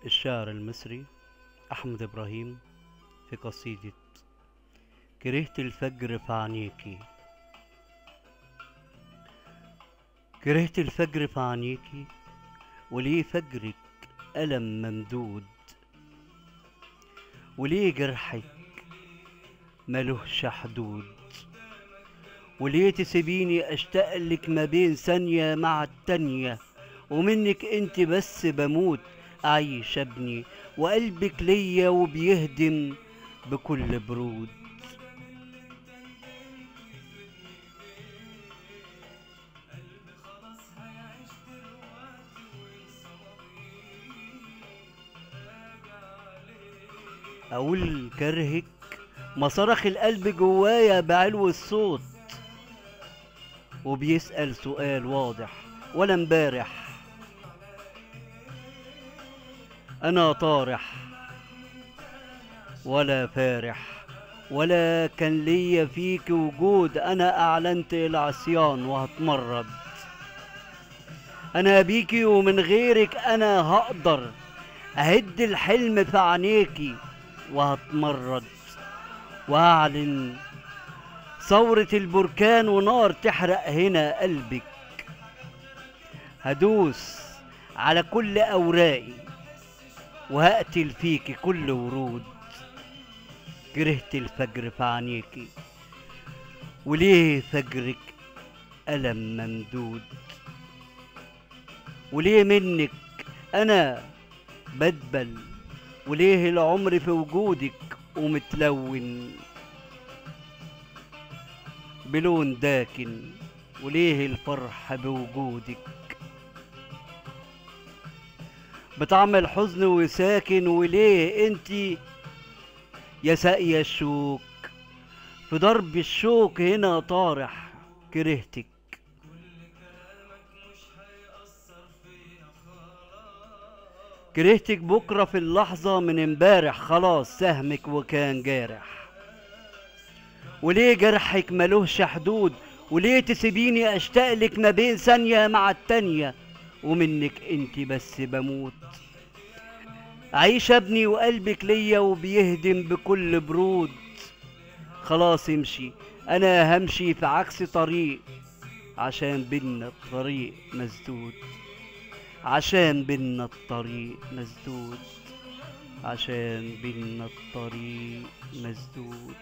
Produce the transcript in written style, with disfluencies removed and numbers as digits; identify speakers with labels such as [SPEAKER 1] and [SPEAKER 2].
[SPEAKER 1] الشاعر المصري أحمد إبراهيم في قصيدة كرهت الفجر في عينيكي. كرهت الفجر في عينيكي، وليه فجرك ألم ممدود، وليه جرحك ملهش حدود، وليه تسيبيني أشتاقلك ما بين ثانية مع التانية، ومنك انت بس بموت أعيش ابني، وقلبك ليا وبيهدم بكل برود. أقول كرهك ما صرخ القلب جوايا بعلو الصوت، وبيسأل سؤال واضح ولا امبارح أنا طارح ولا فارح، ولا كان ليا فيك وجود. أنا أعلنت العصيان وهتمرد، أنا بيكي ومن غيرك أنا هقدر أهد الحلم في عينيكي، وهتمرد وأعلن ثورة البركان ونار تحرق هنا قلبك. هدوس على كل أوراقي وهقتل فيكي كل ورود. كرهت الفجر في عينيكي، وليه فجرك ألم ممدود، وليه منك أنا بدبل، وليه العمر في وجودك ومتلون بلون داكن، وليه الفرح بوجودك بطعم الحزن وساكن، وليه انتي يا ساقية الشوك في ضرب الشوك هنا طارح. كرهتك كرهتك بكرة في اللحظة من امبارح، خلاص سهمك وكان جارح، وليه جرحك ملوش حدود، وليه تسيبيني اشتاقلك ما بين ثانية مع التانية، ومنك انتي بس بموت عيش ابني وقلبك ليا وبيهدم بكل برود. خلاص امشي، انا همشي في عكس طريق، عشان بينا الطريق مسدود، عشان بينا الطريق مسدود، عشان بينا الطريق مسدود.